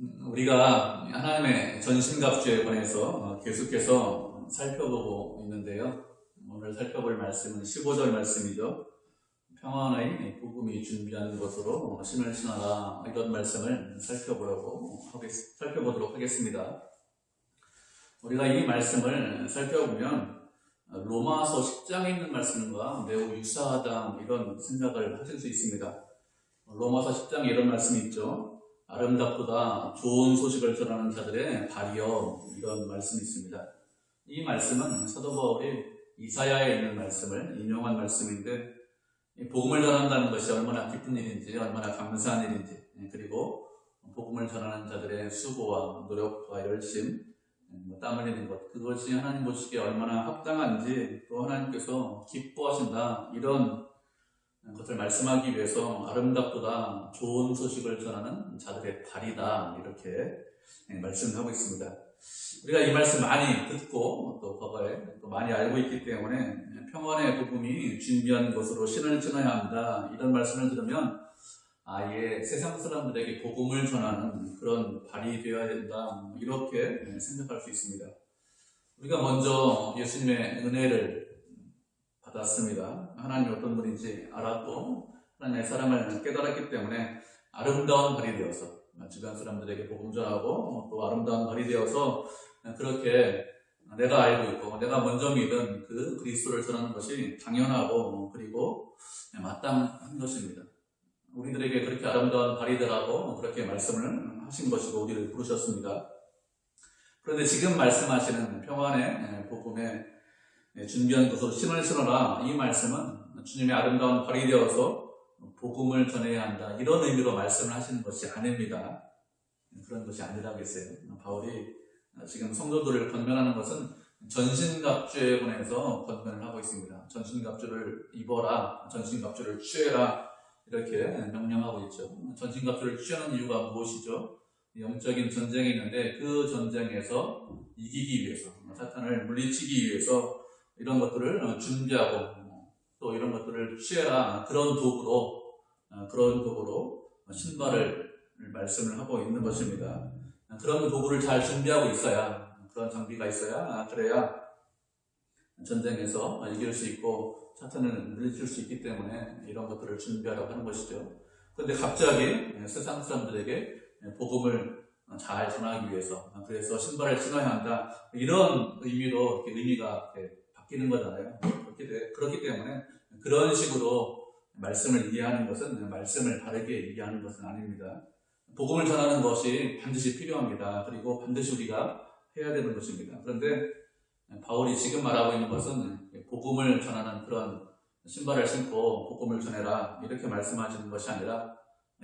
우리가 하나님의 전신갑주에 관해서 계속해서 살펴보고 있는데요. 오늘 살펴볼 말씀은 15절 말씀이죠. 평안의 복음이 준비하는 것으로 신을 신어라, 이런 말씀을 살펴보도록 하겠습니다. 우리가 이 말씀을 살펴보면 로마서 10장에 있는 말씀과 매우 유사하다, 이런 생각을 하실 수 있습니다. 로마서 10장에 이런 말씀이 있죠. 아름답보다 좋은 소식을 전하는 자들의 발이여, 이런 말씀이 있습니다. 이 말씀은 사도 바울이 이사야에 있는 말씀을 인용한 말씀인데, 복음을 전한다는 것이 얼마나 기쁜 일인지, 얼마나 감사한 일인지, 그리고 복음을 전하는 자들의 수고와 노력과 열심, 땀 흘리는 것, 그것이 하나님 보시기에 얼마나 합당한지, 또 하나님께서 기뻐하신다, 이런 것을 말씀하기 위해서 아름답보다 좋은 소식을 전하는 자들의 발이다, 이렇게 말씀하고 있습니다. 우리가 이 말씀 많이 듣고 또 과거에 또 많이 알고 있기 때문에 평안의 복음이 준비한 것으로 신을 신어야 한다, 이런 말씀을 들으면 아예 세상 사람들에게 복음을 전하는 그런 발이 되어야 된다, 이렇게 생각할 수 있습니다. 우리가 먼저 예수님의 은혜를 받았습니다. 하나님이 어떤 분인지 알았고 하나님의 사랑을 깨달았기 때문에 아름다운 발이 되어서 주변 사람들에게 복음 전하고 또 아름다운 발이 되어서 그렇게 내가 알고 있고 내가 먼저 믿은 그 그리스도를 전하는 것이 당연하고 그리고 마땅한 것입니다. 우리들에게 그렇게 아름다운 발이 되라고 그렇게 말씀을 하신 것이고 우리를 부르셨습니다. 그런데 지금 말씀하시는 평안의 복음에 준비한 것으로 신을 신어라, 이 말씀은 주님의 아름다운 발이 되어서 복음을 전해야 한다, 이런 의미로 말씀을 하시는 것이 아닙니다. 그런 것이 아니라고 했어요. 바울이 지금 성도들을 권면하는 것은 전신갑주에 관해서 권면을 하고 있습니다. 전신갑주를 입어라, 전신갑주를 취해라, 이렇게 명령하고 있죠. 전신갑주를 취하는 이유가 무엇이죠? 영적인 전쟁이 있는데 그 전쟁에서 이기기 위해서, 사탄을 물리치기 위해서 이런 것들을 준비하고 또 이런 것들을 취해라, 그런 도구로 신발을 말씀을 하고 있는 것입니다. 그런 도구를 잘 준비하고 있어야, 그런 장비가 있어야 그래야 전쟁에서 이길 수 있고 사탄을 물리칠 수 있기 때문에 이런 것들을 준비하라고 하는 것이죠. 그런데 갑자기 세상 사람들에게 복음을 잘 전하기 위해서, 그래서 신발을 신어야 한다, 이런 의미로 이렇게 의미가 바뀌는 거잖아요. 그렇기 때문에 그런 식으로 말씀을 이해하는 것은 말씀을 다르게 이해하는 것은 아닙니다. 복음을 전하는 것이 반드시 필요합니다. 그리고 반드시 우리가 해야 되는 것입니다. 그런데 바울이 지금 말하고 있는 것은 복음을 전하는 그런 신발을 신고 복음을 전해라, 이렇게 말씀하시는 것이 아니라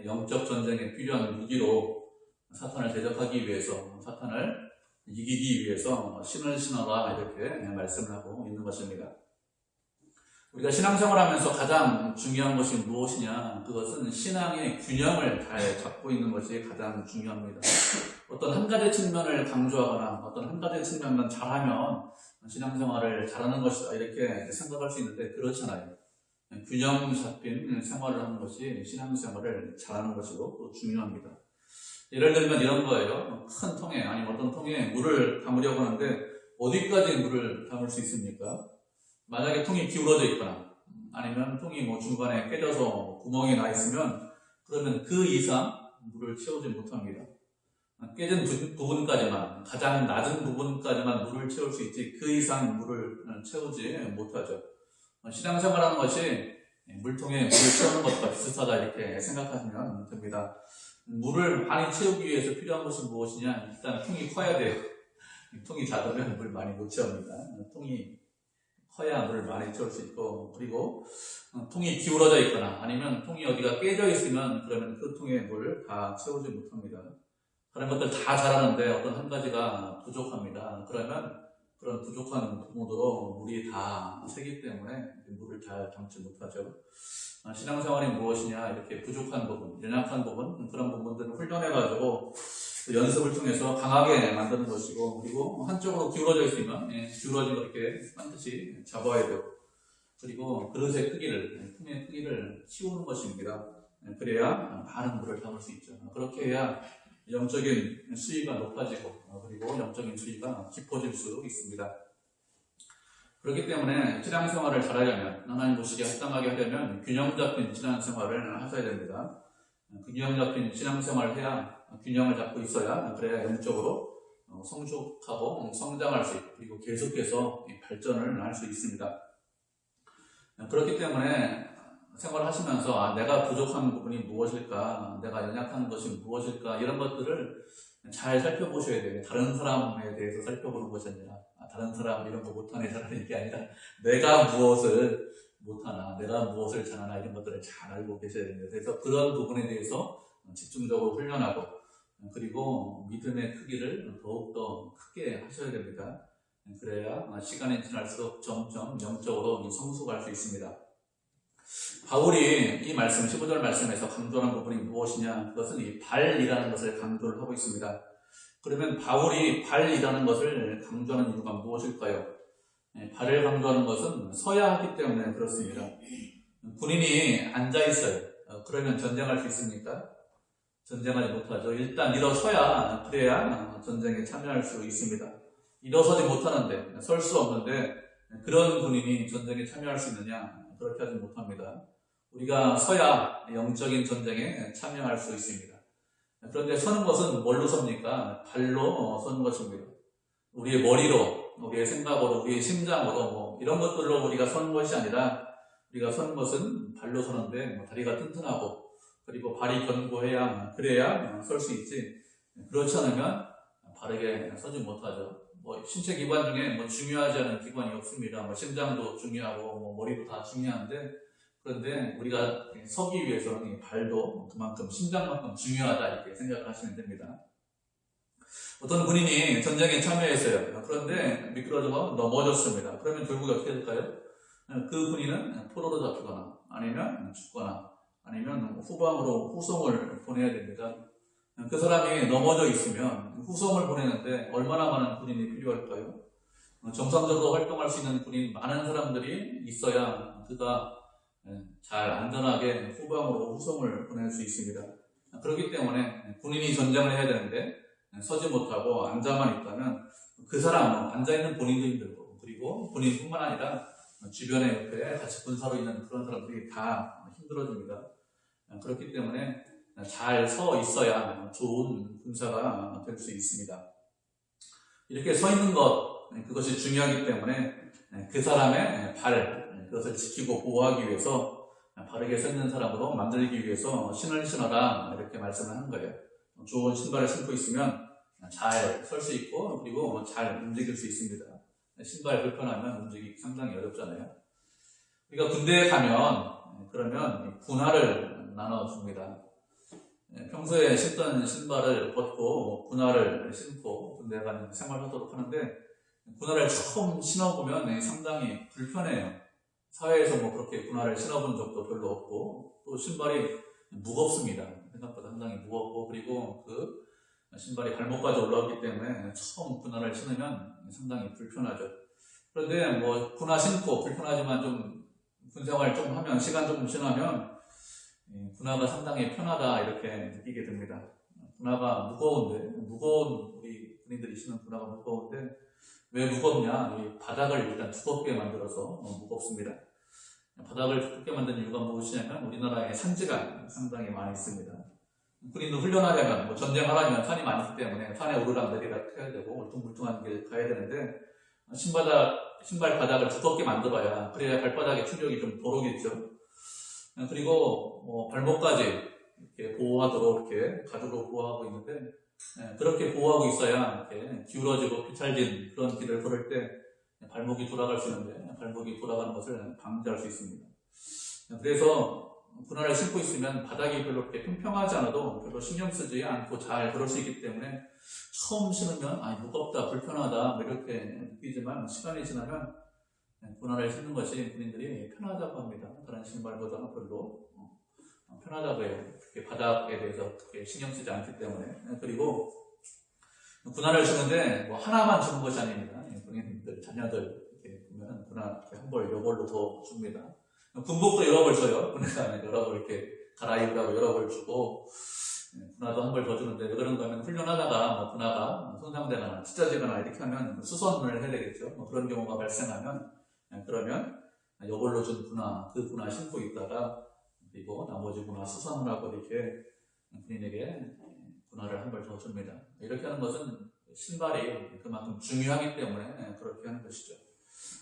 영적 전쟁에 필요한 무기로 사탄을 대적하기 위해서, 사탄을 이기기 위해서 신을 신어라, 이렇게 말씀을 하고 있는 것입니다. 우리가 신앙생활 하면서 가장 중요한 것이 무엇이냐? 그것은 신앙의 균형을 잘 잡고 있는 것이 가장 중요합니다. 어떤 한 가지 측면을 강조하거나 어떤 한 가지 측면만 잘하면 신앙생활을 잘하는 것이다, 이렇게 생각할 수 있는데 그렇잖아요. 균형 잡힌 생활을 하는 것이 신앙생활을 잘하는 것이고 또 중요합니다. 예를 들면 이런 거예요. 큰 통에, 아니면 어떤 통에 물을 담으려고 하는데 어디까지 물을 담을 수 있습니까? 만약에 통이 기울어져 있거나 아니면 통이 중간에 깨져서 구멍이 나 있으면 그러면 그 이상 물을 채우지 못합니다. 깨진 부분까지만, 가장 낮은 부분까지만 물을 채울 수 있지 그 이상 물을 채우지 못하죠. 신앙생활하는 것이 물통에 물을 채우는 것과 비슷하다, 이렇게 생각하시면 됩니다. 물을 많이 채우기 위해서 필요한 것은 무엇이냐? 일단 통이 커야 돼요. 통이 작으면 물 많이 못 채웁니다. 통이 커야 물을 많이 채울 수 있고, 그리고 통이 기울어져 있거나 아니면 통이 어디가 깨져 있으면 그러면 그 통에 물을 다 채우지 못합니다. 그런 것들 다 잘하는데 어떤 한 가지가 부족합니다. 그러면 그런 부족한 부분으로 물이 다 새기 때문에 물을 잘 담지 못하죠. 신앙생활이 무엇이냐? 이렇게 부족한 부분, 연약한 부분, 그런 부분들을 훈련해가지고 연습을 통해서 강하게 만드는 것이고, 그리고 한쪽으로 기울어져 있으면 기울어진 거 이렇게 반드시 잡아야 되고, 그리고 그릇의 크기를, 통의 크기를 키우는 것입니다. 그래야 많은 물을 담을 수 있죠. 그렇게 해야 영적인 수위가 높아지고 그리고 영적인 수위가 깊어질 수 있습니다. 그렇기 때문에 신앙생활을 잘하려면, 하나님 보시기에 합당하게 하려면 균형 잡힌 신앙생활을 하셔야 됩니다. 균형 잡힌 신앙생활을 해야, 균형을 잡고 있어야, 그래야 영적으로 성숙하고 성장할 수 있고 그리고 계속해서 발전을 할 수 있습니다. 그렇기 때문에 생활하시면서 내가 부족한 부분이 무엇일까, 내가 연약한 것이 무엇일까, 이런 것들을 잘 살펴보셔야 돼요. 다른 사람에 대해서 살펴보는 것이 아니라 다른 사람 이런 거 못하네 잘하는 게 아니라 내가 무엇을 못하나, 내가 무엇을 잘하나, 이런 것들을 잘 알고 계셔야 됩니다. 그래서 그런 부분에 대해서 집중적으로 훈련하고 그리고 믿음의 크기를 더욱더 크게 하셔야 됩니다. 그래야 시간이 지날수록 점점 영적으로 성숙할 수 있습니다. 바울이 이 말씀, 15절 말씀에서 강조하는 부분이 무엇이냐? 그것은 이 발이라는 것을 강조를 하고 있습니다. 그러면 바울이 발이라는 것을 강조하는 이유가 무엇일까요? 발을 강조하는 것은 서야 하기 때문에 그렇습니다. 군인이 앉아있어요. 그러면 전쟁할 수 있습니까? 전쟁하지 못하죠. 일단 일어서야, 그래야 전쟁에 참여할 수 있습니다. 일어서지 못하는데, 설 수 없는데 그런 군인이 전쟁에 참여할 수 있느냐? 그렇게 하지 못합니다. 우리가 서야 영적인 전쟁에 참여할 수 있습니다. 그런데 서는 것은 뭘로 섭니까? 발로 서는 것입니다. 우리의 머리로, 우리의 생각으로, 우리의 심장으로 이런 것들로 우리가 서는 것이 아니라 우리가 서는 것은 발로 서는데 다리가 튼튼하고 그리고 발이 견고해야, 그래야 설 수 있지. 그렇지 않으면 바르게 서지 못하죠. 신체 기관 중에 중요하지 않은 기관이 없습니다. 심장도 중요하고 머리도 다 중요한데, 그런데 우리가 서기 위해서는 발도 그만큼, 심장만큼 중요하다, 이렇게 생각을 하시면 됩니다. 어떤 군인이 전쟁에 참여했어요. 그런데 미끄러져 넘어졌습니다. 그러면 결국에 어떻게 될까요? 그 군인은 포로로 잡히거나 아니면 죽거나 아니면 후방으로 후송을 보내야 됩니다. 그 사람이 넘어져 있으면 후송을 보내는데 얼마나 많은 군인이 필요할까요? 정상적으로 활동할 수 있는 군인, 많은 사람들이 있어야 그가 잘 안전하게 후방으로 후송을 보낼 수 있습니다. 그렇기 때문에 군인이 전쟁을 해야 되는데 서지 못하고 앉아만 있다면 그 사람, 앉아있는 본인도 힘들고 그리고 본인뿐만 아니라 주변에 옆에 같이 군사로 있는 그런 사람들이 다 힘들어집니다. 그렇기 때문에 잘 서 있어야 좋은 군사가 될 수 있습니다. 이렇게 서 있는 것, 그것이 중요하기 때문에 그 사람의 발, 그것을 지키고 보호하기 위해서 바르게 서 있는 사람으로 만들기 위해서 신을 신어라, 이렇게 말씀을 한 거예요. 좋은 신발을 신고 있으면 잘 설 수 있고 그리고 잘 움직일 수 있습니다. 신발 불편하면 움직이기 상당히 어렵잖아요. 우리가 군대에 가면 그러면 분할을 나눠줍니다. 평소에 신던 신발을 벗고 분할을 신고 군대에 가는 생활하도록 하는데, 분할을 처음 신어보면 상당히 불편해요. 사회에서 그렇게 분할을 신어본 적도 별로 없고, 또 신발이 무겁습니다. 생각보다 상당히 무겁고, 그리고 그 신발이 발목까지 올라오기 때문에 처음 분할을 신으면 상당히 불편하죠. 그런데 분할 신고 불편하지만 좀 군생활 좀 하면, 시간 좀 지나면 분화가 상당히 편하다, 이렇게 느끼게 됩니다. 분화가 무거운 우리 군인들이 신는 분화가 무거운데 왜 무겁냐? 이 바닥을 일단 두껍게 만들어서 무겁습니다. 바닥을 두껍게 만든 이유가 무엇이냐면 우리나라에 산지가 상당히 많이 있습니다. 군인도 훈련하려면 전쟁하려면 산이 많기 때문에 산에 오르락 내리락 해야 되고 울퉁불퉁한 길 가야 되는데, 신발 바닥을 두껍게 만들어야, 그래야 발바닥의 충격이 좀 덜오겠죠. 그리고 발목까지 이렇게 보호하도록 이렇게 가죽으로 보호하고 있는데, 그렇게 보호하고 있어야 이렇게 기울어지고 비찰진 그런 길을 걸을 때 발목이 돌아갈 수 있는데, 발목이 돌아가는 것을 방지할 수 있습니다. 그래서 분할을 신고 있으면 바닥이 별로 이렇게 평평하지 않아도 별로 신경 쓰지 않고 잘 걸을 수 있기 때문에 처음 신으면 무겁다, 불편하다 이렇게 느끼지만 시간이 지나면 분할을 신는 것이 군인들이 편하다고 합니다. 다른 신발보다 별로 편하다고 해요. 그렇게 바닥에 대해서 그렇게 신경 쓰지 않기 때문에. 그리고 분할을 신는데 하나만 주는 것이 아닙니다. 군인들, 자녀들 이렇게 보면 분할 한 벌, 요걸로 더 줍니다. 군복도 여러 벌 써요. 군에 가면 여러 벌 이렇게 갈아입으라고 여러 벌 주고, 분화도 한 벌 더 주는데 왜 그런가 하면 훈련하다가 뭐 분화가 손상되거나 찢어지거나 이렇게 하면 수선을 해야 되겠죠. 뭐 그런 경우가 발생하면 그러면 이걸로 준 분화, 그 분화 신고 있다가 그리고 나머지 분화 수선을 하고 이렇게 군인에게 분화를 한 벌 더 줍니다. 이렇게 하는 것은 신발이 그만큼 중요하기 때문에 그렇게 하는 것이죠.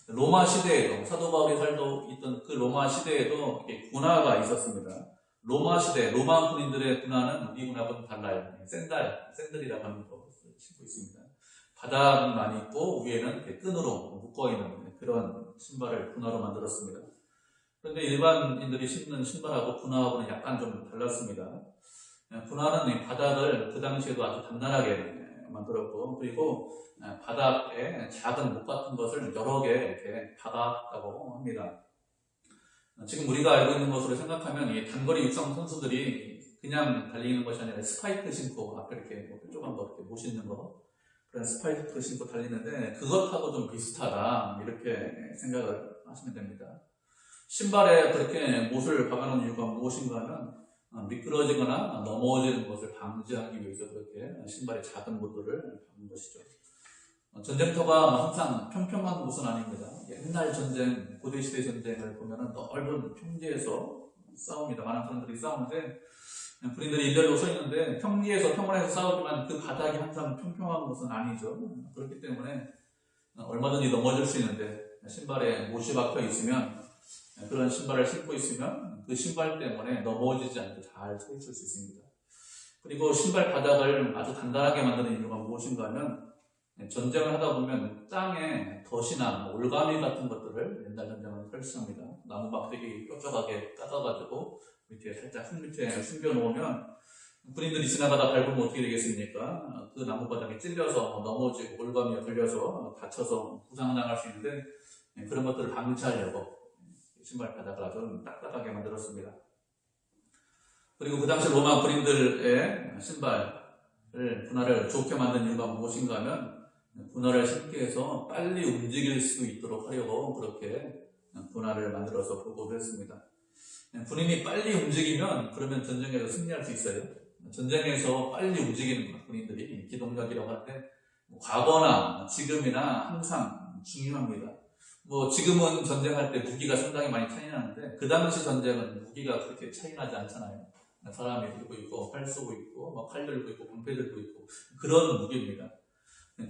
로마 시대에도 사도 바울이 살고 있던 그 로마 시대에도 군화가 있었습니다. 로마 시대 로마 군인들의 군화는 우리 군화하고는 달라요. 샌들이라고 하는 것을 신고 있습니다. 바닥만 있고 위에는 끈으로 묶어있는 그런 신발을 군화로 만들었습니다. 그런데 일반인들이 신는 신발하고 군화하고는 약간 좀 달랐습니다. 군화는 바닥을 그 당시에도 아주 단단하게 만들었고, 그리고 바닥에 작은 목 같은 것을 여러 개 이렇게 박았다고 합니다. 지금 우리가 알고 있는 것으로 생각하면 이 단거리 육상 선수들이 그냥 달리는 것이 아니라 스파이크 신고 앞에 이렇게 뾰족한 거 이렇게 못 신는 거, 그런 스파이크 신고 달리는데 그것하고 좀 비슷하다 이렇게 생각을 하시면 됩니다. 신발에 그렇게 못을 박아놓은 이유가 무엇인가 하면 미끄러지거나 넘어지는 것을 방지하기 위해서 그렇게 신발에 작은 못들을 박는 것이죠. 전쟁터가 항상 평평한 곳은 아닙니다. 옛날 전쟁, 고대시대 전쟁을 보면 넓은 평지에서 싸웁니다. 많은 사람들이 싸우는데 군인들이 일렬로 서 있는데 평지에서 평원에서 싸우지만 그 바닥이 항상 평평한 곳은 아니죠. 그렇기 때문에 얼마든지 넘어질 수 있는데 신발에 못이 박혀 있으면 그런 신발을 신고 있으면 그 신발 때문에 넘어지지 않고 잘 서 있을 수 있습니다. 그리고 신발 바닥을 아주 단단하게 만드는 이유가 무엇인가 하면 전쟁을 하다 보면 땅에 덫이나 올가미 같은 것들을 옛날 전쟁은 펼칩니다. 나무 막대기 뾰족하게 깎아가지고 밑에 살짝 흙 밑에 숨겨놓으면 군인들이 지나가다 밟으면 어떻게 되겠습니까? 그 나무 바닥에 찔려서 넘어지고 올가미에 걸려서 다쳐서 부상당할 수 있는데 그런 것들을 방치하려고 신발 바닥을 아주 딱딱하게 만들었습니다. 그리고 그 당시 로마 군인들의 신발을 분화를 좋게 만든 이유가 무엇인가 하면 분화를 신게 해서 빨리 움직일 수 있도록 하려고 그렇게 분화를 만들어서 보고를 했습니다. 군인이 빨리 움직이면 그러면 전쟁에서 승리할 수 있어요. 전쟁에서 빨리 움직이는 것, 군인들이 기동력이라고 하는데 과거나 지금이나 항상 중요합니다. 지금은 전쟁할 때 무기가 상당히 많이 차이 나는데 그 당시 전쟁은 무기가 그렇게 차이 나지 않잖아요. 사람이 들고 있고 활 쏘고 있고 칼 들고 있고 방패 들고 있고 그런 무기입니다.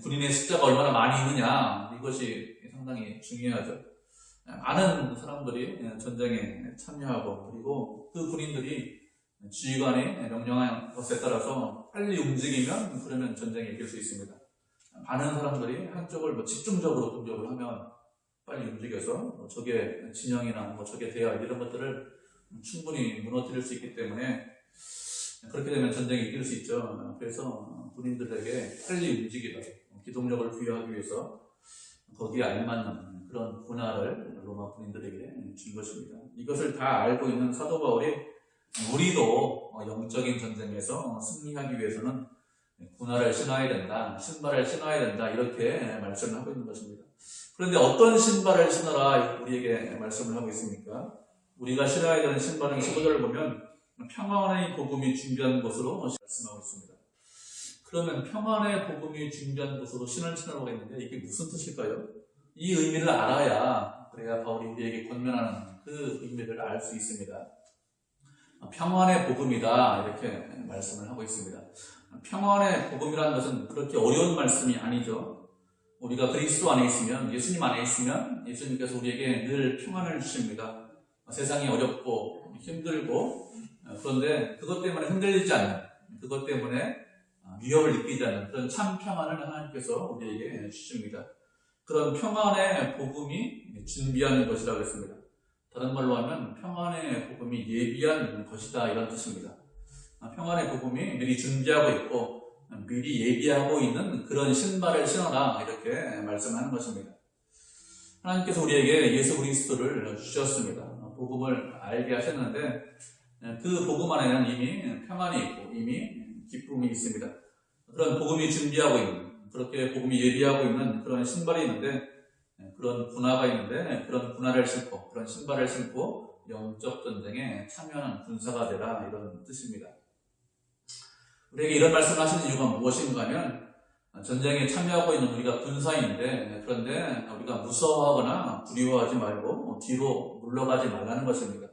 군인의 숫자가 얼마나 많이 있느냐 이것이 상당히 중요하죠. 많은 사람들이 전쟁에 참여하고 그리고 그 군인들이 지휘관이 명령한 것에 따라서 빨리 움직이면 그러면 전쟁에 이길 수 있습니다. 많은 사람들이 한쪽을 집중적으로 공격을 하면 빨리 움직여서 적의 진영이나 적의 대열 이런 것들을 충분히 무너뜨릴 수 있기 때문에 그렇게 되면 전쟁에 이길 수 있죠. 그래서 군인들에게 빨리 움직이도록 기동력을 부여하기 위해서 거기에 알맞는 그런 분화를 로마 군인들에게 준 것입니다. 이것을 다 알고 있는 사도 바울이 우리도 영적인 전쟁에서 승리하기 위해서는 분화를 신어야 된다, 신발을 신어야 된다 이렇게 말씀을 하고 있는 것입니다. 그런데 어떤 신발을 신어라 우리에게 말씀을 하고 있습니까? 우리가 신어야 되는 신발은 15절을 보면 평안의 복음이 준비한 것으로 말씀하고 있습니다. 그러면 평안의 복음이 준비한 것으로 신으라고 했는데 이게 무슨 뜻일까요? 이 의미를 알아야 그래야 바울이 우리에게 권면하는 그 의미를 알 수 있습니다. 평안의 복음이다 이렇게 말씀을 하고 있습니다. 평안의 복음이라는 것은 그렇게 어려운 말씀이 아니죠. 우리가 그리스도 안에 있으면, 예수님 안에 있으면 예수님께서 우리에게 늘 평안을 주십니다. 세상이 어렵고 힘들고 그런데 그것 때문에 흔들리지 않는, 그것 때문에 위협을 느끼지 않는 그런 참 평안을 하나님께서 우리에게 주십니다. 그런 평안의 복음이 준비하는 것이라고 했습니다. 다른 말로 하면 평안의 복음이 예비한 것이다 이런 뜻입니다. 평안의 복음이 미리 준비하고 있고 미리 예비하고 있는 그런 신발을 신어라 이렇게 말씀하는 것입니다. 하나님께서 우리에게 예수 그리스도를 주셨습니다. 복음을 알게 하셨는데 그 복음 안에는 이미 평안이 있고 이미 기쁨이 있습니다. 그런 복음이 준비하고 있는, 그렇게 복음이 예비하고 있는 그런 신발이 있는데, 그런 군화가 있는데 그런 군화를 신고 그런 신발을 신고 영적 전쟁에 참여하는 군사가 되라 이런 뜻입니다. 우리에게 이런 말씀을 하시는 이유가 무엇인가 하면 전쟁에 참여하고 있는 우리가 군사인데 그런데 우리가 무서워하거나 두려워하지 말고 뒤로 물러가지 말라는 것입니다.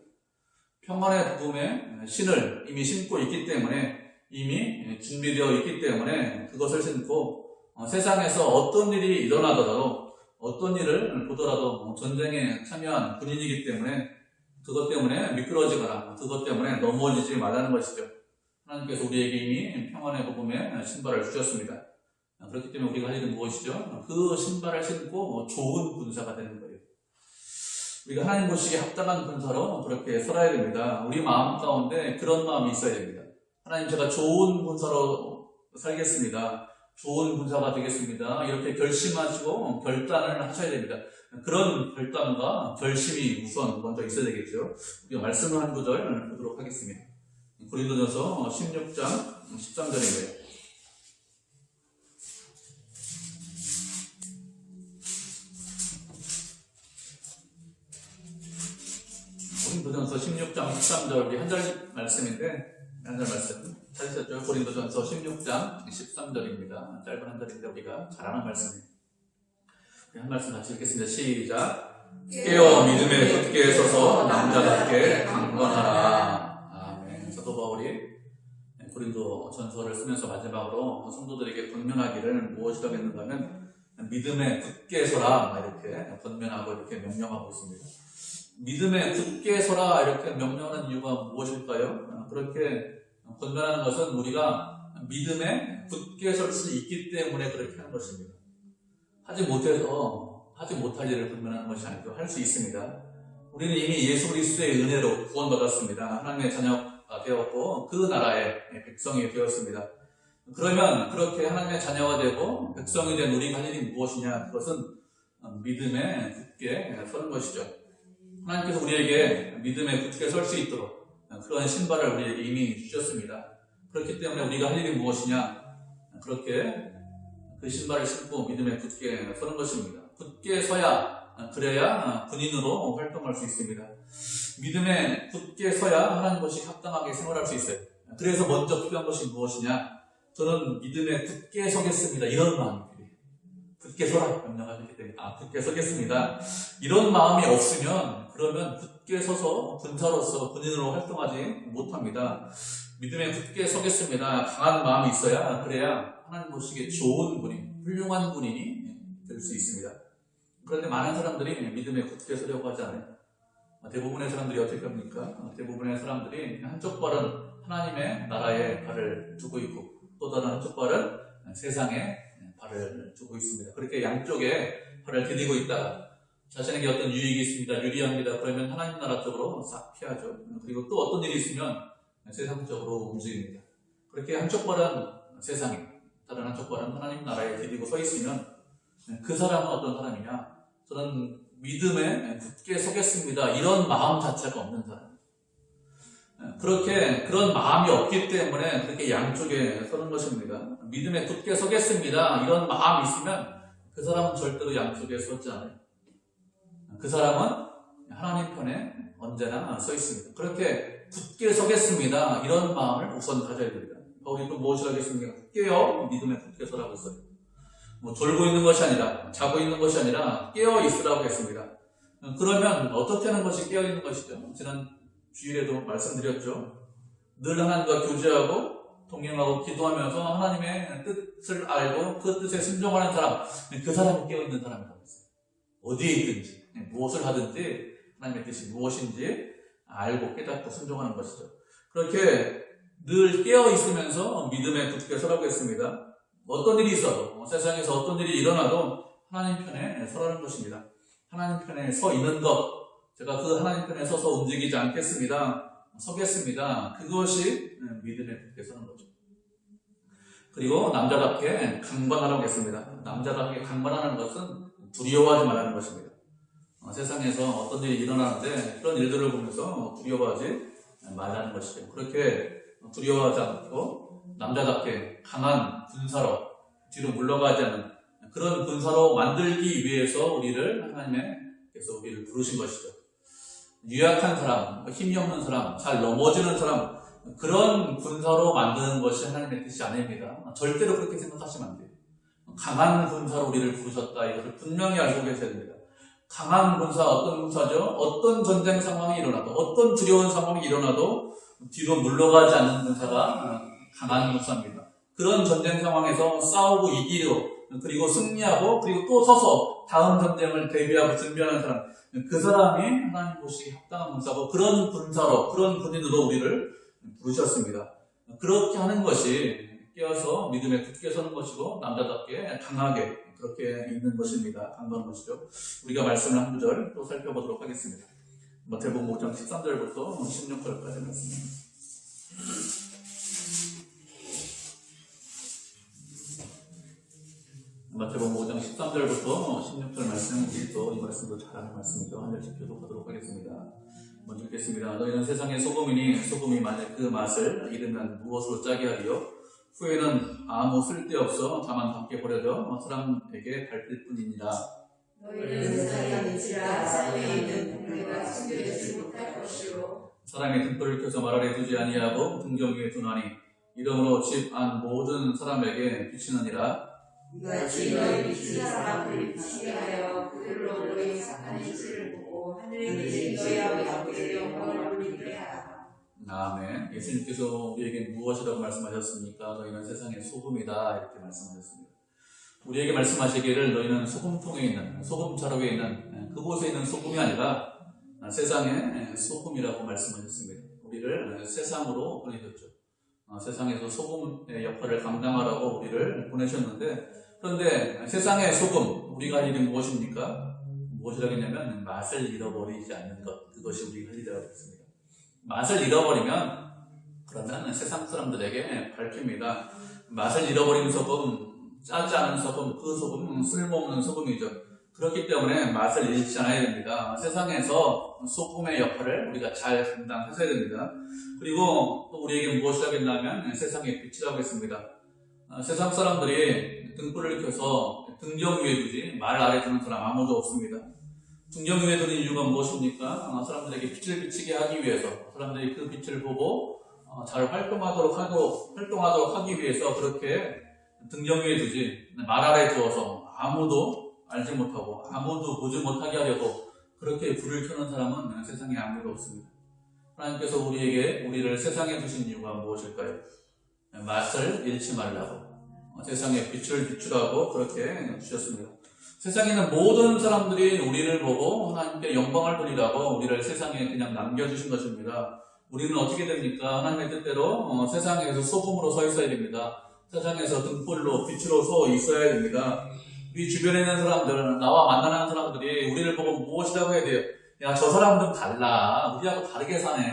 평안의 복음의 신을 이미 신고 있기 때문에 이미 준비되어 있기 때문에 그것을 신고 세상에서 어떤 일이 일어나더라도 어떤 일을 보더라도 전쟁에 참여한 군인이기 때문에 그것 때문에 미끄러지거나 그것 때문에 넘어지지 말라는 것이죠. 하나님께서 우리에게 이미 평안의 복음의 신발을 주셨습니다. 그렇기 때문에 우리가 할 일은 무엇이죠? 그 신발을 신고 좋은 군사가 되는 거예요. 우리가 하나님 보시기에 합당한 군사로 그렇게 살아야 됩니다. 우리 마음 가운데 그런 마음이 있어야 됩니다. 하나님, 제가 좋은 군사로 살겠습니다. 좋은 군사가 되겠습니다. 이렇게 결심하시고 결단을 하셔야 됩니다. 그런 결단과 결심이 우선 먼저 있어야 되겠죠. 우리가 말씀을 한 구절 보도록 하겠습니다. 고린도전서 16장 13절인데요. 고린도전서 16장 13절, 우리 한 절 말씀인데, 한 절 말씀 찾으셨죠? 고린도전서 16장 13절입니다. 짧은 한 절인데 우리가 잘 아는 말씀이에요. 한 말씀 같이 읽겠습니다. 시작. 깨어 믿음에 굳게 서서 남자답게 강건하라. 아멘. 사도 바울이 고린도 전서를 쓰면서 마지막으로 성도들에게 권면하기를 무엇이라고 했는가 하면 믿음에 굳게 서라, 이렇게 권면하고 이렇게 명령하고 있습니다. 믿음에 굳게 서라 이렇게 명령하는 이유가 무엇일까요? 그렇게 권면하는 것은 우리가 믿음에 굳게 설 수 있기 때문에 그렇게 하는 것입니다. 하지 못해서 하지 못할 일을 권면하는 것이 아니고 할 수 있습니다. 우리는 이미 예수 그리스도의 은혜로 구원받았습니다. 하나님의 자녀가 되었고 그 나라의 백성이 되었습니다. 그러면 그렇게 하나님의 자녀가 되고 백성이 된 우리가 할 일이 무엇이냐? 그것은 믿음에 굳게 서는 것이죠. 하나님께서 우리에게 믿음에 굳게 설 수 있도록 그런 신발을 우리에게 이미 주셨습니다. 그렇기 때문에 우리가 할 일이 무엇이냐? 그렇게 그 신발을 신고 믿음에 굳게 서는 것입니다. 굳게 서야, 그래야 군인으로 활동할 수 있습니다. 믿음에 굳게 서야 하나님 것이 합당하게 생활할 수 있어요. 그래서 먼저 필요한 것이 무엇이냐? 저는 믿음에 굳게 서겠습니다. 이런 마음이 필요해요. 굳게 서라 명령하셨기 때문에 굳게 서겠습니다. 이런 마음이 없으면 그러면 굳게 서서 군사로서 군인으로 활동하지 못합니다. 믿음에 굳게 서겠습니다. 강한 마음이 있어야 그래야 하나님 보시기에 좋은 군인, 훌륭한 군인이 될 수 있습니다. 그런데 많은 사람들이 믿음에 굳게 서려고 하지 않아요. 대부분의 사람들이 어떻게 합니까? 대부분의 사람들이 한쪽 발은 하나님의 나라에 발을 두고 있고 또 다른 한쪽 발은 세상에 발을 두고 있습니다. 그렇게 양쪽에 발을 디디고 있다가 자신에게 어떤 유익이 있습니다. 유리합니다. 그러면 하나님 나라 쪽으로 싹 피하죠. 그리고 또 어떤 일이 있으면 세상적으로 움직입니다. 그렇게 한쪽 발은 세상에, 다른 한쪽 발은 하나님 나라에 디디고 서 있으면 그 사람은 어떤 사람이냐? 저는 믿음에 굳게 서겠습니다. 이런 마음 자체가 없는 사람. 그렇게 그런 마음이 없기 때문에 그렇게 양쪽에 서는 것입니다. 믿음에 굳게 서겠습니다. 이런 마음이 있으면 그 사람은 절대로 양쪽에 서지 않아요. 그 사람은 하나님 편에 언제나 서 있습니다. 그렇게 굳게 서겠습니다. 이런 마음을 우선 가져야 됩니다. 바울이 또 무엇이라고 했습니까? 깨어 믿음에 굳게 서라고 했어요. 졸고 있는 것이 아니라, 자고 있는 것이 아니라 깨어 있으라고 했습니다. 그러면 어떻게 하는 것이 깨어 있는 것이죠? 지난 주일에도 말씀드렸죠. 늘 하나님과 교제하고 동행하고 기도하면서 하나님의 뜻을 알고 그 뜻에 순종하는 사람, 그 사람이 깨어 있는 사람이라고 했어요. 어디에 있든지 무엇을 하든지 하나님의 뜻이 무엇인지 알고 깨닫고 순종하는 것이죠. 그렇게 늘 깨어 있으면서 믿음에 굳게 서라고 했습니다. 어떤 일이 있어도 세상에서 어떤 일이 일어나도 하나님 편에 서라는 것입니다. 하나님 편에 서 있는 것, 제가 그 하나님 편에 서서 움직이지 않겠습니다. 서겠습니다. 그것이 믿음에 굳게 서는 거죠. 그리고 남자답게 강건하라고 했습니다. 남자답게 강건하는 것은 두려워하지 말라는 것입니다. 세상에서 어떤 일이 일어나는데 그런 일들을 보면서 두려워하지 말라는 것이죠. 그렇게 두려워하지 않고 남자답게 강한 군사로 뒤로 물러가지 않는 그런 군사로 만들기 위해서 하나님께서 우리를 부르신 것이죠. 유약한 사람, 힘이 없는 사람, 잘 넘어지는 사람, 그런 군사로 만드는 것이 하나님의 뜻이 아닙니다. 절대로 그렇게 생각하시면 안 돼요. 강한 군사로 우리를 부르셨다. 이것을 분명히 알고 계셔야 됩니다. 강한 군사, 어떤 군사죠? 어떤 전쟁 상황이 일어나도, 어떤 두려운 상황이 일어나도 뒤로 물러가지 않는 군사가 강한 군사입니다. 그런 전쟁 상황에서 싸우고 이기고, 그리고 승리하고, 그리고 또 서서 다음 전쟁을 대비하고 준비하는 사람, 그 사람이 하나님 보시기에 합당한 군사고, 그런 군사로, 그런 군인으로 우리를 부르셨습니다. 그렇게 하는 것이 깨어서 믿음에 굳게 서는 것이고, 남자답게 강하게 그렇게 있는 것입니다. 강건한 것이죠. 우리가 말씀을 한 구절 또 살펴보도록 하겠습니다. 마태복음 5장 13절부터 16절까지 말씀입니다. 마태복음 5장 13절부터 16절 말씀, 우리 또 이 말씀도 잘 아는 말씀이죠. 한 절 지켜도 가도록 하겠습니다. 먼저 읽겠습니다. 너희는 세상의 소금이니 소금이 만약 그 맛을 잃으면 무엇으로 짜게 하리요? 후에는 아무 쓸데없어 다만 밖에 버려져 사람에게 밟힐 뿐이니라. 너희는 세상의 빛이라 세상에 있는 등불과 숨겨지지 못할 것이요 사람의 등불을 켜서 말 아래 두지 아니하고 등경 위에 두나니 이러므로 집 안 모든 사람에게 비치느니라. 이같이 너희 빛이 사람을 비치게 하여 그들로 너희 착한 행실을 보고 하늘에 계신 너희 아버지께 영광을 돌리게 하라. 아멘. 예수님께서 우리에게 무엇이라고 말씀하셨습니까? 너희는 세상의 소금이다 이렇게 말씀하셨습니다. 우리에게 말씀하시기를 너희는 소금통에 있는, 소금 자루에 있는, 그곳에 있는 소금이 아니라 세상의 소금이라고 말씀하셨습니다. 우리를 세상으로 보내셨죠. 세상에서 소금의 역할을 감당하라고 우리를 보내셨는데, 그런데 세상의 소금, 우리가 할 일이 무엇입니까? 무엇이라고 했냐면 맛을 잃어버리지 않는 것, 그것이 우리가 할 일이라고 했습니다. 맛을 잃어버리면 그러면 세상 사람들에게 밝힙니다. 맛을 잃어버린 소금, 짜지 않은 소금, 그 소금은 쓸모없는 소금이죠. 그렇기 때문에 맛을 잃지 않아야 됩니다. 세상에서 소금의 역할을 우리가 잘 감당하셔야 됩니다. 그리고 또 우리에게 무엇이라고 했냐면 세상의 빛이라고 했습니다. 세상 사람들이 등불을 켜서 등경 위에 두지 말 아래 두는 사람 아무도 없습니다. 등경 위에 두는 이유가 무엇입니까? 사람들에게 빛을 비치게 하기 위해서, 사람들이 그 빛을 보고 잘 활동하도록 하기 위해서 그렇게 등경 위에 두지 말 아래 두어서 아무도 알지 못하고 아무도 보지 못하게 하려고 그렇게 불을 켜는 사람은 세상에 아무도 없습니다. 하나님께서 우리를 세상에 두신 이유가 무엇일까요? 맛을 잃지 말라고, 세상에 빛을 비추라고 그렇게 주셨습니다. 세상에 있는 모든 사람들이 우리를 보고 하나님께 영광을 돌리라고 우리를 세상에 그냥 남겨주신 것입니다. 우리는 어떻게 됩니까? 하나님의 뜻대로 세상에서 소금으로 서 있어야 됩니다. 세상에서 등불로 빛으로 서 있어야 됩니다. 우리 주변에 있는 사람들, 나와 만나는 사람들이 우리를 보고 무엇이라고 해야 돼요? 야, 저 사람들은 달라. 우리하고 다르게 사네.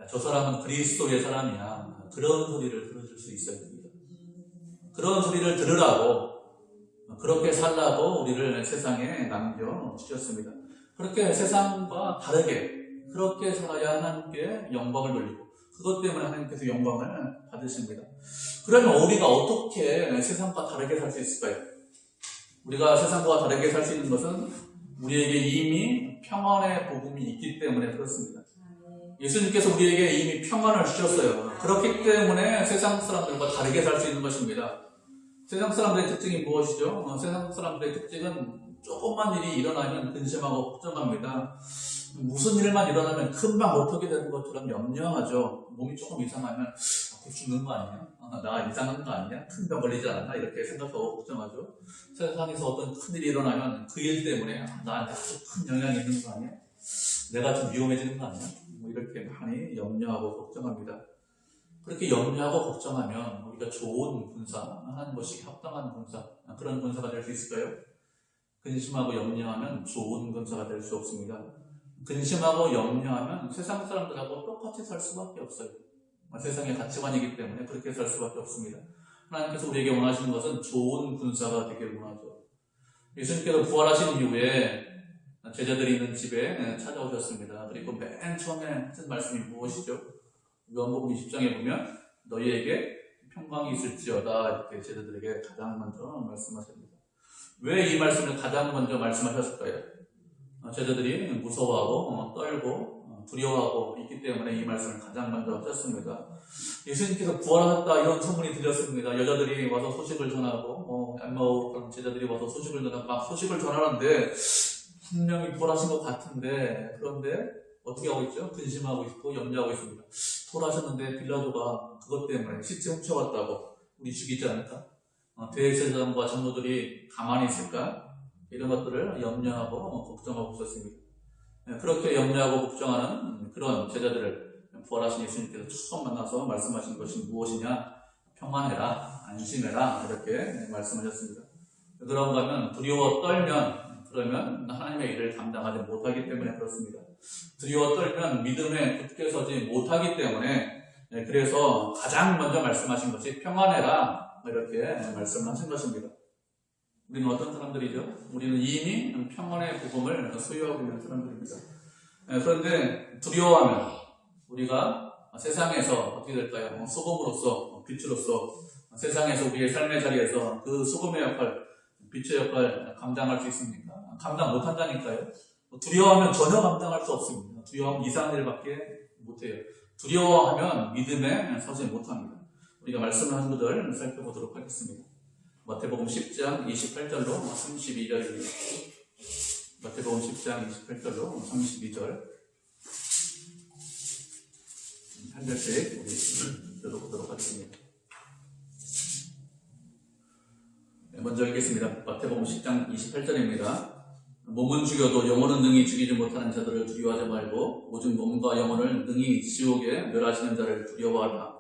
야, 저 사람은 그리스도의 사람이야. 그런 소리를 들어줄 수 있어야 됩니다. 그런 소리를 들으라고, 그렇게 살라고 우리를 세상에 남겨주셨습니다. 그렇게 세상과 다르게 그렇게 살아야 하나님께 영광을 돌리고, 그것 때문에 하나님께서 영광을 받으십니다. 그러면 우리가 어떻게 세상과 다르게 살 수 있을까요? 우리가 세상과 다르게 살 수 있는 것은 우리에게 이미 평안의 복음이 있기 때문에 그렇습니다. 예수님께서 우리에게 이미 평안을 주셨어요. 그렇기 때문에 세상 사람들과 다르게 살 수 있는 것입니다. 세상 사람들의 특징이 무엇이죠? 세상 사람들의 특징은 조금만 일이 일어나면 근심하고 걱정합니다. 무슨 일만 일어나면 금방 어떻게 되는 것처럼 염려하죠. 몸이 조금 이상하면 곧 죽는 거 아니야? 나 이상한 거 아니야? 큰 병 걸리지 않았나? 이렇게 생각하고 걱정하죠. 세상에서 어떤 큰일이 일어나면 그 일 때문에 나한테 아주 큰 영향이 있는 거 아니야? 내가 좀 위험해지는 거 아니야? 이렇게 많이 염려하고 걱정합니다. 그렇게 염려하고 걱정하면 우리가 좋은 군사, 하나님 보시기에 합당한 군사, 그런 군사가 될 수 있을까요? 근심하고 염려하면 좋은 군사가 될 수 없습니다. 근심하고 염려하면 세상 사람들하고 똑같이 살 수밖에 없어요. 세상의 가치관이기 때문에 그렇게 살 수밖에 없습니다. 하나님께서 우리에게 원하시는 것은 좋은 군사가 되기를 원하죠. 예수님께서 부활하신 이후에 제자들이 있는 집에 찾아오셨습니다. 그리고 맨 처음에 하신 말씀이 무엇이죠? 요한복음 20장에 보면 너희에게 평강이 있을지어다 이렇게 제자들에게 가장 먼저 말씀하십니다. 왜 이 말씀을 가장 먼저 말씀하셨을까요? 제자들이 무서워하고 떨고 두려워하고 있기 때문에 이 말씀을 가장 먼저 하셨습니다. 예수님께서 부활하셨다 이런 소문이 들렸습니다. 여자들이 와서 소식을 전하고 엠마오 그런 제자들이 와서 소식을 전하고 막 소식을 전하는데 분명히 부활하신 것 같은데, 그런데 어떻게 하고 있죠? 근심하고 있고 염려하고 있습니다. 부활하셨는데 빌라도가 그것 때문에 시체 훔쳐갔다고 우리 죽이지 않을까? 대제사장과 장로들이 가만히 있을까? 이런 것들을 염려하고 걱정하고 있었습니다. 그렇게 염려하고 걱정하는 그런 제자들을 부활하신 예수님께서 처음 만나서 말씀하신 것이 무엇이냐? 평안해라, 안심해라, 이렇게 말씀하셨습니다. 그런가 하면 두려워 떨면, 그러면 하나님의 일을 감당하지 못하기 때문에 그렇습니다. 두려워 떨면 믿음에 굳게 서지 못하기 때문에, 그래서 가장 먼저 말씀하신 것이 평안해라, 이렇게 말씀하신 것입니다. 우리는 어떤 사람들이죠? 우리는 이미 평안의 복음을 소유하고 있는 사람들입니다. 그런데 두려워하면 우리가 세상에서 어떻게 될까요? 소금으로서, 빛으로서 세상에서 우리의 삶의 자리에서 그 소금의 역할, 빛의 역할 감당할 수 있습니까? 감당 못한다니까요. 두려워하면 전혀 감당할 수 없습니다. 두려워하면 이상한 일밖에 못해요. 두려워하면 믿음에 서지 못합니다. 우리가 말씀하신 것들 살펴보도록 하겠습니다. 마태복음 10장 28절로 32절입니다. 마태복음 10장 28절로 32절 한 절씩 우리 들어보도록 하겠습니다. 먼저 읽겠습니다. 마태복음 10장 28절입니다. 몸은 죽여도 영혼은 능히 죽이지 못하는 자들을 두려워하지 말고 오직 몸과 영혼을 능히 지옥에 멸하시는 자를 두려워하라.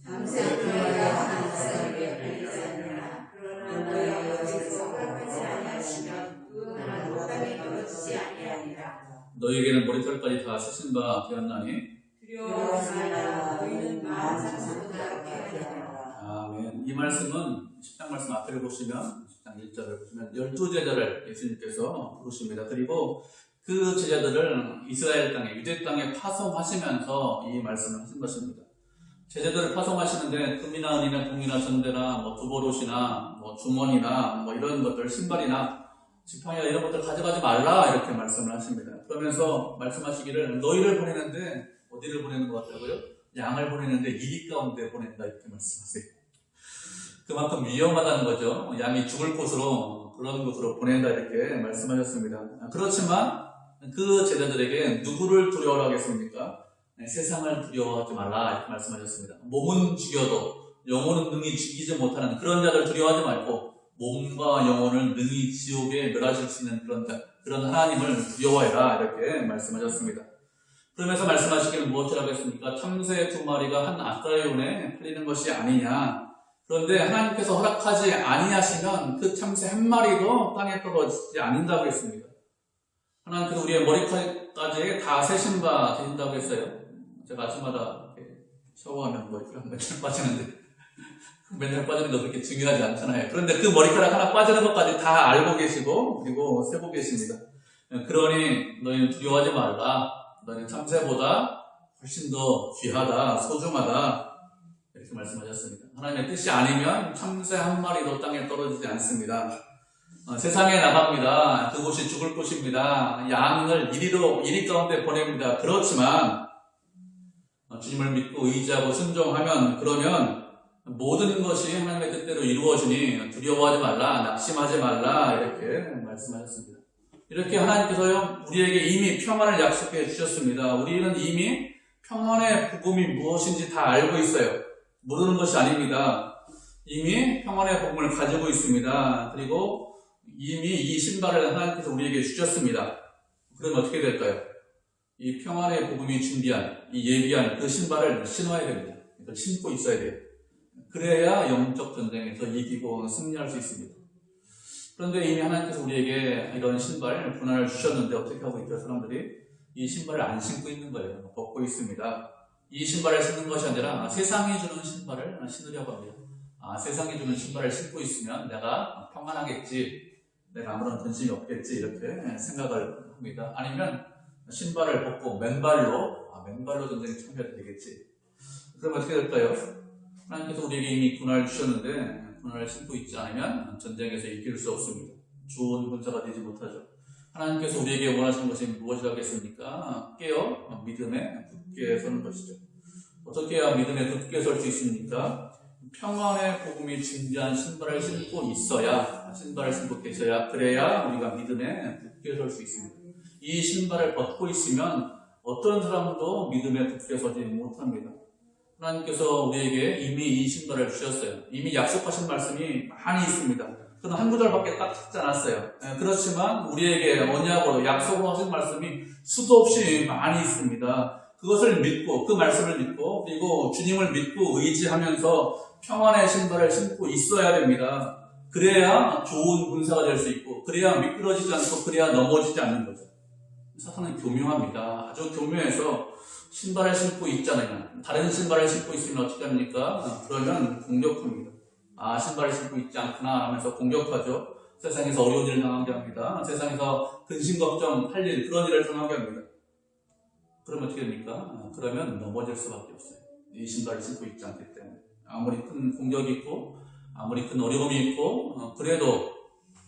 잠시 두려워야 하는 사람에게 걸리지 않느라. 그러나 너희가 여기서 허락하지 아니하시면 그 나라는 땅에 떨어지지 아니하리라. 너희에게는 머리털까지 다 쓰신 바 되었나니 두려워하지 말라. 너희는 만상수보다 귀하리라. 아멘. 이 말씀은 10장 말씀 앞에 보시면 10장 1절을 보시면 12제자를 예수님께서 부르십니다. 그리고 그 제자들을 이스라엘 땅에, 유대 땅에 파송하시면서 이 말씀을 하신 것입니다. 제자들을 파송하시는데 금이나 은이나 동이나 전대나 두보롯이나 주머니나 이런 것들, 신발이나 지팡이나 이런 것들 가져가지 말라 이렇게 말씀을 하십니다. 그러면서 말씀하시기를 너희를 보내는데 어디를 보내는 것 같다고요? 양을 보내는데 이리 가운데 보낸다 이렇게 말씀하세요. 그만큼 위험하다는 거죠. 양이 죽을 곳으로, 그런 곳으로 보낸다 이렇게 말씀하셨습니다. 그렇지만 그 제자들에게 누구를 두려워라 하겠습니까? 세상을 두려워하지 말라 이렇게 말씀하셨습니다. 몸은 죽여도 영혼은 능히 죽이지 못하는 그런 자들 두려워하지 말고 몸과 영혼을 능히 지옥에 멸하실 수 있는 그런 하나님을 두려워해라 이렇게 말씀하셨습니다. 그러면서 말씀하시기를 무엇이라고 했습니까? 참새 2마리가 한 아스라엘론에 팔리는 것이 아니냐. 그런데 하나님께서 허락하지 아니하시면 그 참새 1마리도 땅에 떨어지지 않는다고 했습니다. 하나님께서 우리의 머리카락까지 다 세신 바 되신다고 했어요. 제가 아침마다 샤워하면 머리카락 맨날 빠지는데 맨날 빠지는 거 그렇게 중요하지 않잖아요. 그런데 그 머리카락 하나 빠지는 것까지 다 알고 계시고 그리고 세고 계십니다. 그러니 너희는 두려워하지 말라. 너희는 참새보다 훨씬 더 귀하다, 소중하다 이렇게 말씀하셨습니다. 하나님의 뜻이 아니면 참새 1마리도 땅에 떨어지지 않습니다. 세상에 나갑니다. 그곳이 죽을 곳입니다. 양을 이리 가운데 보냅니다. 그렇지만 주님을 믿고 의지하고 순종하면, 그러면 모든 것이 하나님의 뜻대로 이루어지니 두려워하지 말라, 낙심하지 말라 이렇게 말씀하셨습니다. 이렇게 하나님께서요 우리에게 이미 평안을 약속해 주셨습니다. 우리는 이미 평안의 복음이 무엇인지 다 알고 있어요. 모르는 것이 아닙니다. 이미 평안의 복음을 가지고 있습니다. 그리고 이미 이 신발을 하나님께서 우리에게 주셨습니다. 그러면 어떻게 될까요? 이 평안의 복음이 준비한, 이 예비한 그 신발을 신어야 됩니다. 그러니까 신고 있어야 돼요. 그래야 영적 전쟁에서 이기고 승리할 수 있습니다. 그런데 이미 하나님께서 우리에게 이런 신발, 분할을 주셨는데 어떻게 하고 있죠? 사람들이 이 신발을 안 신고 있는 거예요. 벗고 있습니다. 이 신발을 신는 것이 아니라 세상이 주는 신발을 신으려고 합니다. 세상이 주는 신발을 신고 있으면 내가 평안하겠지, 내가 아무런 근심이 없겠지 이렇게 생각을 합니다. 아니면 신발을 벗고 맨발로 전쟁에 참여해도 되겠지. 그럼 어떻게 될까요? 하나님께서 우리에게 이미 군화를 주셨는데 군화를 신고 있지 않으면 전쟁에서 이길 수 없습니다. 좋은 군사가 되지 못하죠. 하나님께서 우리에게 원하시는 것이 무엇이라겠습니까? 깨어 믿음에 굳게 서는 것이죠. 어떻게 해야 믿음에 굳게 설 수 있습니까? 평안의 복음이 준비한 신발을 신고 있어야, 신발을 신고 계셔야, 그래야 우리가 믿음에 굳게 설 수 있습니다. 이 신발을 벗고 있으면 어떤 사람도 믿음에 굳게 서지 못합니다. 하나님께서 우리에게 이미 이 신발을 주셨어요. 이미 약속하신 말씀이 많이 있습니다. 그는 한 구절밖에 딱 듣지 않았어요. 그렇지만 우리에게 언약으로 약속으로 하신 말씀이 수도 없이 많이 있습니다. 그것을 믿고, 그 말씀을 믿고, 그리고 주님을 믿고 의지하면서 평안의 신발을 신고 있어야 됩니다. 그래야 좋은 군사가 될 수 있고, 그래야 미끄러지지 않고, 그래야 넘어지지 않는 거죠. 사탄은 교묘합니다. 아주 교묘해서 신발을 신고 있잖아요. 다른 신발을 신고 있으면 어떻게 합니까? 그러면 공격합니다. 아, 신발을 신고 있지 않구나 하면서 공격하죠. 세상에서 어려운 일을 당하게 합니다. 세상에서 근심 걱정할 일, 그런 일을 당하게 합니다. 그러면 어떻게 됩니까? 그러면 넘어질 수밖에 없어요. 이 신발을 신고 있지 않기 때문에. 아무리 큰 공격이 있고, 아무리 큰 어려움이 있고, 그래도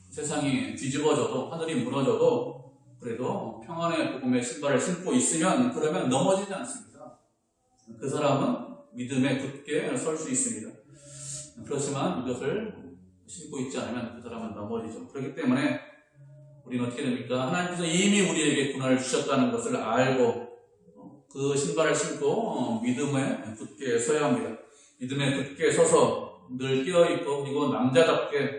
세상이 뒤집어져도, 하늘이 무너져도, 그래도 평안의 복음의 신발을 신고 있으면, 그러면 넘어지지 않습니다. 그 사람은 믿음에 굳게 설 수 있습니다. 그렇지만 이것을 신고 있지 않으면 그 사람은 넘어지죠. 그렇기 때문에 우리는 어떻게 됩니까? 하나님께서 이미 우리에게 구원을 주셨다는 것을 알고 그 신발을 신고 믿음에 굳게 서야 합니다. 믿음에 굳게 서서 늘 깨어있고, 그리고 남자답게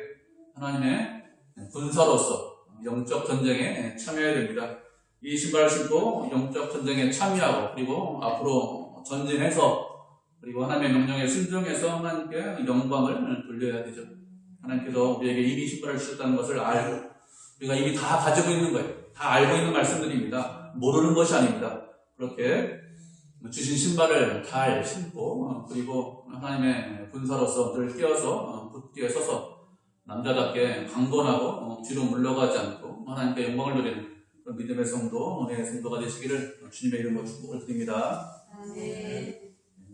하나님의 군사로서 영적 전쟁에 참여해야 됩니다. 이 신발을 신고 영적 전쟁에 참여하고, 그리고 앞으로 전진해서, 그리고 하나님의 명령에 순종해서 하나님께 영광을 돌려야 되죠. 하나님께서 우리에게 이미 신발을 주셨다는 것을 알고, 우리가 이미 다 가지고 있는 거예요. 다 알고 있는 말씀들입니다. 모르는 것이 아닙니다. 그렇게 주신 신발을 잘 신고, 그리고 하나님의 군사로서 늘 깨어서 굳게 서서 남자답게 강건하고 뒤로 물러가지 않고 하나님께 영광을 돌리는 그런 믿음의 성도, 성도가 되시기를 주님의 이름으로 축복을 드립니다. 아멘.